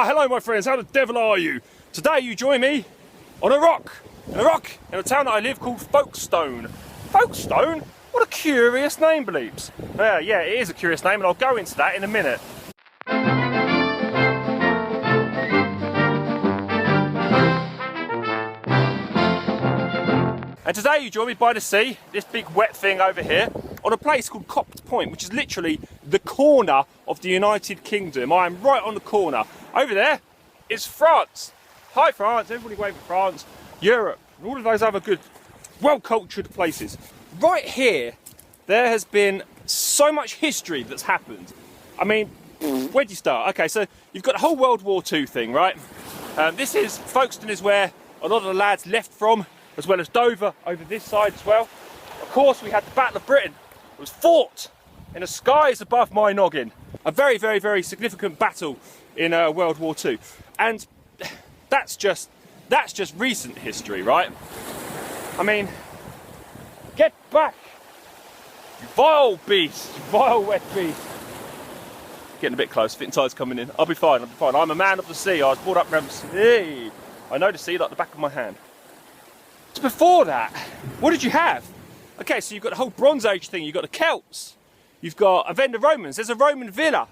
Hello my friends, how the devil are you? Today you join me on a rock in a town that I live called Folkestone. Folkestone? What a curious name, bleeps. Yeah, it is a curious name, and I'll go into that in a minute. And today you join me by the sea, this big wet thing over here, on a place called Copt Point, which is literally the corner of the United Kingdom. I am right on the corner. Over there is France. Hi France, everybody wave at France. Europe, and all of those other good, well-cultured places. Right here, there has been so much history that's happened. I mean, where do you start? Okay, so you've got the whole World War II thing, right? This is, Folkestone is where a lot of the lads left from, as well as Dover over this side as well. Of course, we had the Battle of Britain. It was fought in the skies above my noggin. A very, very, very significant battle in World War II. And that's just recent history, right? I mean, get back, you vile beast, you vile wet beast. Getting a bit close, fitting tide's coming in. I'll be fine, I'll be fine. I'm a man of the sea. I was brought up around the sea. I know the sea like the back of my hand. So before that, what did you have? Okay, so you've got the whole Bronze Age thing. You've got the Celts. You've got, and then the Romans. There's a Roman villa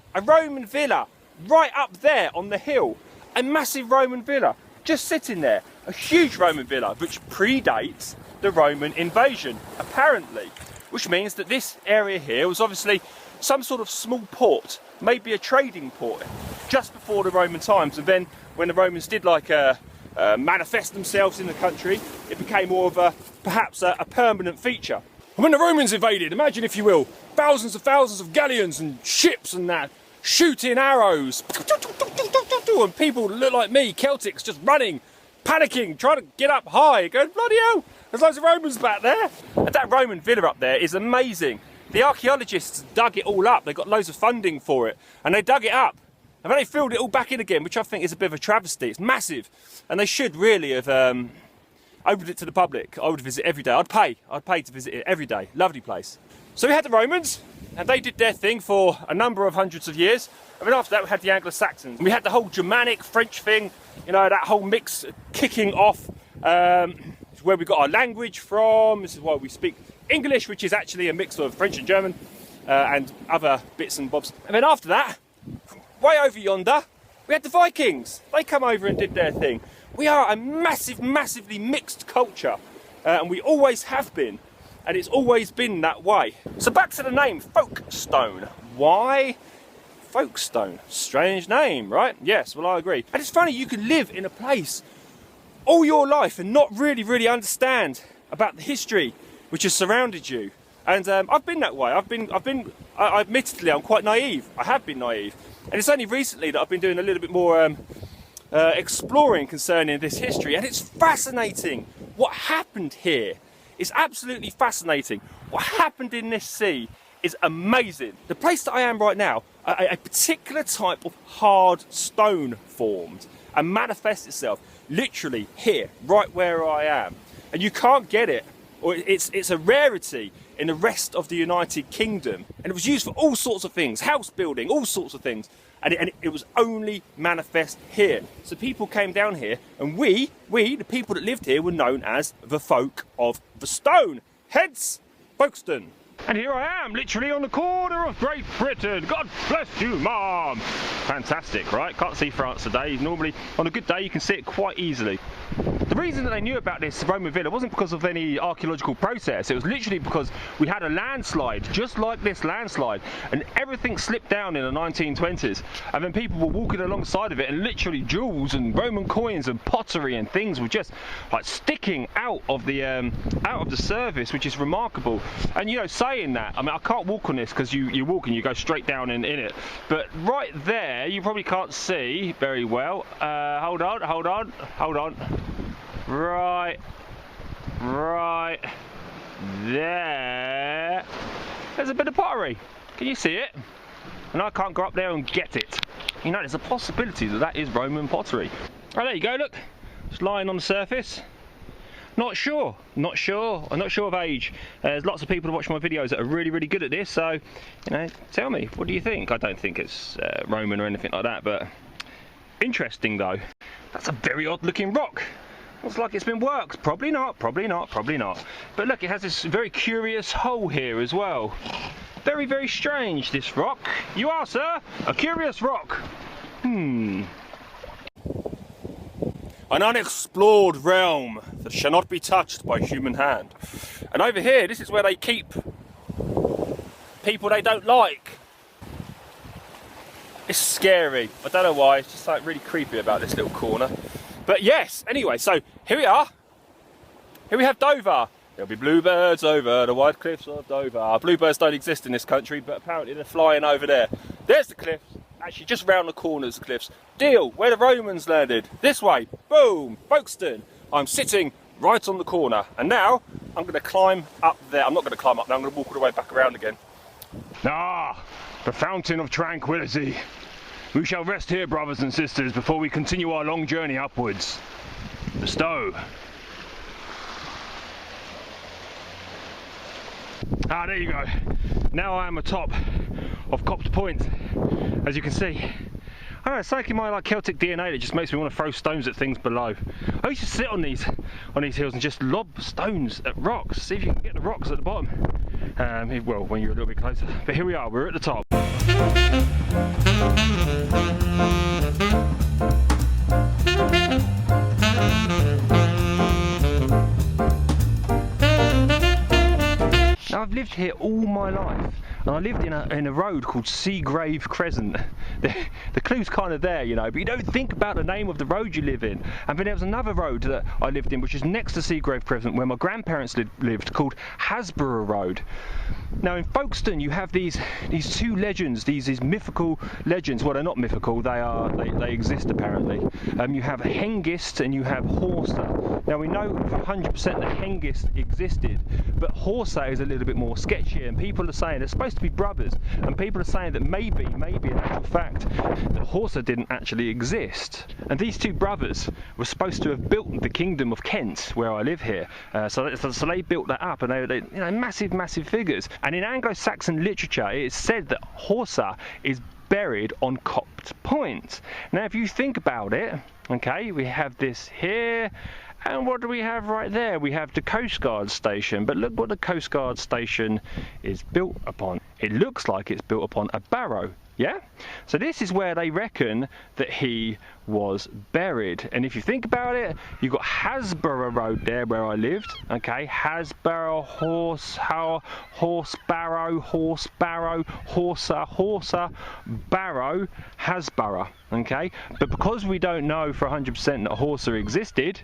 right up there on the hill. A massive Roman villa, just sitting there. A huge Roman villa, which predates the Roman invasion, apparently. Which means that this area here was obviously some sort of small port, maybe a trading port, just before the Roman times. And then when the Romans did manifest themselves in the country, it became more of perhaps a permanent feature. And when the Romans invaded, imagine if you will, thousands of galleons and ships and that, shooting arrows, and people that look like me, Celtics, just running, panicking, trying to get up high, going, bloody hell, there's loads of Romans back there. And that Roman villa up there is amazing. The archaeologists dug it all up, they got loads of funding for it, and they dug it up. And then they filled it all back in again, which I think is a bit of a travesty. It's massive. And they should really have opened it to the public. I would visit every day. I'd pay to visit it every day. Lovely place. So we had the Romans, and they did their thing for a number of hundreds of years. And then after that we had the anglo-saxons. We had the whole Germanic, French thing, you know, that whole mix kicking off. It's where we got our language from. This is why we speak English, which is actually a mix of French and German, and other bits and bobs. And then after that, way over yonder, we had the Vikings. They come over and did their thing. We are a massively mixed culture, and we always have been, and it's always been that way. So back to the name, Folkestone. Why Folkestone? Strange name, right? Yes, well I agree. And it's funny, you can live in a place all your life and not really understand about the history which has surrounded you. And I've been that way. Admittedly, I'm quite naive. I have been naive. And it's only recently that I've been doing a little bit more exploring concerning this history. And it's fascinating. What happened here is absolutely fascinating. What happened in this sea is amazing. The place that I am right now, a particular type of hard stone formed and manifests itself literally here, right where I am. And you can't get it, or it's a rarity in the rest of the United Kingdom, and it was used for all sorts of things, house building, all sorts of things, and it was only manifest here. So people came down here, and we, the people that lived here, were known as the folk of the stone, hence Folkestone. And here I am, literally on the corner of Great Britain. God bless you, Mom. Fantastic, right? Can't see France today. Normally, on a good day, you can see it quite easily. The reason that they knew about this Roman villa wasn't because of any archaeological process. It was literally because we had a landslide, just like this landslide, and everything slipped down in the 1920s. And then people were walking alongside of it, and literally jewels and Roman coins and pottery and things were just like sticking out of the surface, which is remarkable. And you know, saying that, I mean, I can't walk on this because you walk and you go straight down in it. But right there, you probably can't see very well. Hold on. Right there, there's a bit of pottery. Can you see it? And I can't go up there and get it. You know, there's a possibility that is Roman pottery. Oh, there you go, look, it's lying on the surface. Not sure of age. There's lots of people who watch my videos that are really good at this, so, you know, tell me, what do you think? I don't think it's Roman or anything like that, but Interesting though. That's a very odd looking rock. Looks like it's been worked. Probably not, probably not, probably not. But look, it has this very curious hole here as well. Very, very strange, this rock. You are, sir, a curious rock. An unexplored realm that shall not be touched by human hand. And over here, this is where they keep people they don't like. It's scary. I don't know why. It's just like really creepy about this little corner. But yes, anyway, so here we are. Here we have Dover. There'll be bluebirds over the wide cliffs of Dover. Bluebirds don't exist in this country, but apparently they're flying over there. There's the cliffs. Actually, just round the corners, cliffs. Deal, where the Romans landed. This way. Boom, Folkestone. I'm sitting right on the corner. And now, I'm going to climb up there. I'm not going to climb up now. I'm going to walk all the way back around again. Ah, the fountain of tranquility. We shall rest here, brothers and sisters, before we continue our long journey upwards. Bestow. Ah, there you go. Now I am atop of Copt Point, as you can see. I don't know, it's like in my Celtic DNA that just makes me want to throw stones at things below. I used to sit on these hills and just lob stones at rocks, see if you can get the rocks at the bottom. Well, when you're a little bit closer. But here we are, we're at the top. Now I've lived here all my life, and I lived in a road called Seagrave Crescent. The clue's kind of there, you know, but you don't think about the name of the road you live in. And then there was another road that I lived in, which is next to Seagrave Crescent, where my grandparents lived, called Hasborough Road. Now in Folkestone you have these two legends, these mythical legends. Well, they're not mythical, they exist apparently. You have Hengist and you have Hrothgar. Now we know for 100% that Hengist existed, but Hrothgar is a little bit more sketchy, and people are saying they're supposed to be brothers, and people are saying that maybe in actual fact that Hrothgar didn't actually exist. And these two brothers were supposed to have built the kingdom of Kent, where I live here. So they built that up, and they you know, massive figures. And in anglo-saxon literature it is said that Hrothgar is buried on Copt Point. Now if you think about it, okay, we have this here, and what do we have right there? We have the Coast Guard station, but look what the Coast Guard station is built upon. It looks like it's built upon a barrow. Yeah? So this is where they reckon that he was buried. And if you think about it, you've got Hasborough Road there where I lived. Okay, Hasborough, Horsebarrow, Barrow, Hasborough. Okay, but because we don't know for 100% that Hrothgar existed,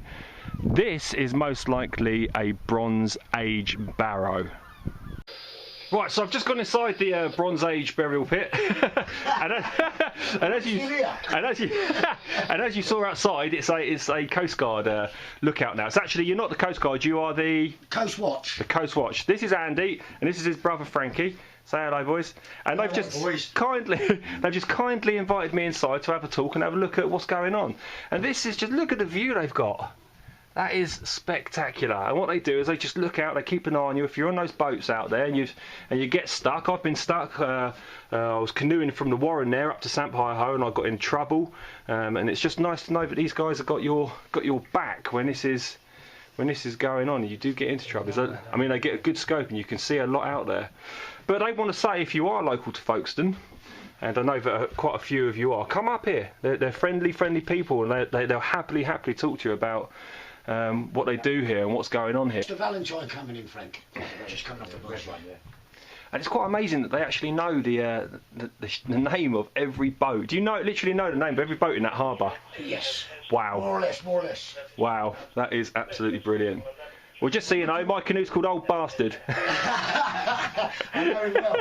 this is most likely a Bronze Age barrow. Right, so I've just gone inside the Bronze Age burial pit, and as you saw outside, it's a Coast Guard lookout now. It's actually, you're not the Coast Guard, you are the Coast Watch. The Coast Watch. This is Andy, and this is his brother Frankie. Say hello, boys. And they've just kindly invited me inside to have a talk and have a look at what's going on. And this is just, look at the view they've got. That is spectacular. And what they do is they just look out, they keep an eye on you. If you're on those boats out there and you get stuck, I've been stuck. I was canoeing from the Warren there up to Sampai-Ho, and I got in trouble. And it's just nice to know that these guys have got your back when this is going on. You do get into trouble. I mean, they get a good scope and you can see a lot out there. But they want to say, if you are local to Folkestone, and I know that quite a few of you are, come up here. They're friendly people, and they'll happily talk to you about what they do here and what's going on here. Mr. Valentine coming in, Frank. Just coming off the bus right there. And it's quite amazing that they actually know the name of every boat. Do you literally know the name of every boat in that harbour? Yes. Wow. More or less. Wow, that is absolutely brilliant. Well, just so you know, my canoe's called Old Bastard. Very well.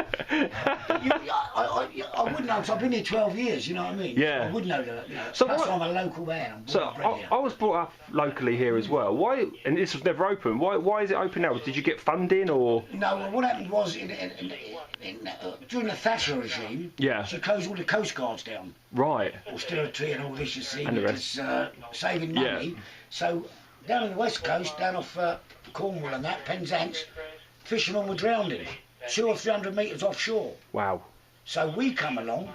I would know, because I've been here 12 years, you know what I mean? Yeah. I would know that. You know, so plus I'm a local man. I was brought up locally here as well. Why? And this was never open. Why is it open now? Did you get funding or? No. What happened was during the Thatcher regime. Yeah. She closed all the coast guards down. Right. Austerity and all this, you see. And the rest. Saving money. Yeah. So down on the west coast, down off Cornwall and that, Penzance, fishermen were drowning 200 or 300 metres offshore. Wow. So we come along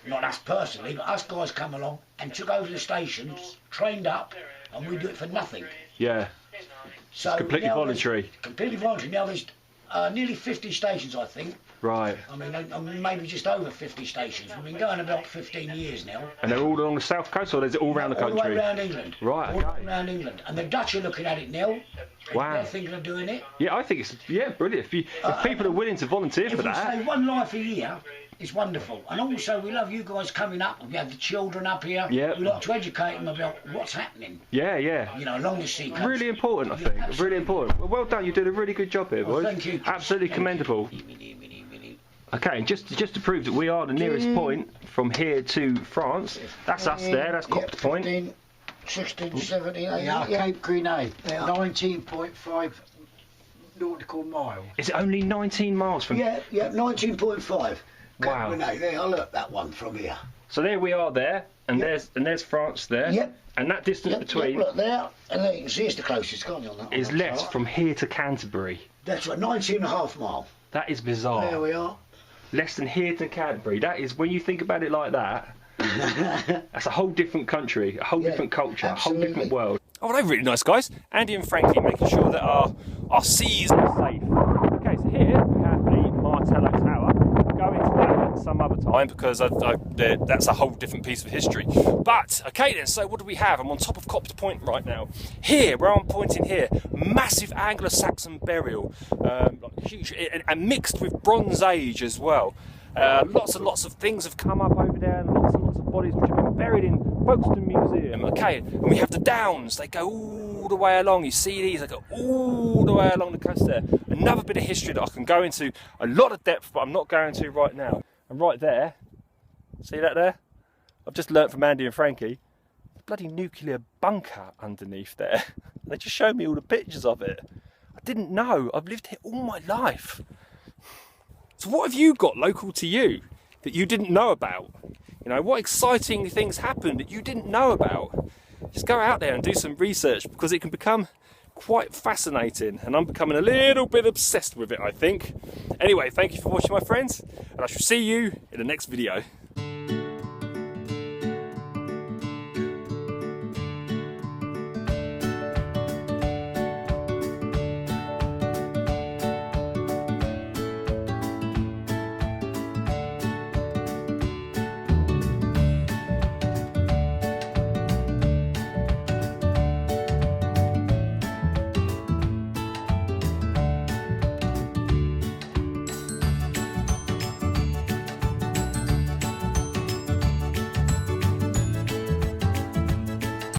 not us personally, but us guys come along and took over the stations, trained up, and we do it for nothing. Yeah. So it's completely voluntary. Completely voluntary. Now there's nearly 50 stations, I think. Right. I mean, maybe just over 50 stations. We've been going about 15 years now. And they're all along the south coast, or is it all around the country? All the way around England. Right, all around England. And the Dutch are looking at it now. Wow. They're thinking of doing it. Yeah, I think it's brilliant. If people are willing to volunteer for that. If we save one life a year, it's wonderful. And also, we love you guys coming up. We have the children up here. Yeah. We like to educate them about what's happening. Yeah, yeah. You know, along the sea coast. Really important, I think. Absolutely. Really important. Well done. You did a really good job here, boys. Thank you. Absolutely commendable. Okay, and just to prove that we are the nearest point from here to France, that's us there, that's Copter Point. 15, 16, 17, 18, Yeah, Cape Grenade, 19.5 nautical miles. Is it only 19 miles from... Yeah, 19.5. Wow. Grenade. There, I look that one from here. So there we are there, and there's France there. Yep. And that distance between look there, and there you can see it's the closest, can't you, on that? is less from here to Canterbury. That's right, 19.5 mile. That is bizarre. There we are. Less than here to Canterbury. That is, when you think about it like that, that's a whole different country, a whole different culture, absolutely. a whole different world. Oh, they're really nice guys. Andy and Frankie making sure that our seas are safe. Okay, so here we have the Martello Tower. We'll go into that at some other time because that's a whole different piece of history. But, okay then, so what do we have? I'm on top of Copter Point right now. Here, where I'm pointing here, massive anglo-saxon burial, huge, and mixed with Bronze Age as well. Lots and lots of things have come up over there, and lots of bodies which have been buried in Folkestone Museum. Okay, and we have the Downs. They go all the way along. You see these? They go all the way along the coast there. Another bit of history that I can go into a lot of depth, but I'm not going to right now. And right there, see that there? I've just learnt from Andy and Frankie. The bloody nuclear bunker underneath there. They just showed me all the pictures of it. I didn't know. I've lived here all my life. So what have you got local to you that you didn't know about? You know, what exciting things happened that you didn't know about? Just go out there and do some research, because it can become quite fascinating, and I'm becoming a little bit obsessed with it, I think. Anyway, thank you for watching, my friends, and I shall see you in the next video.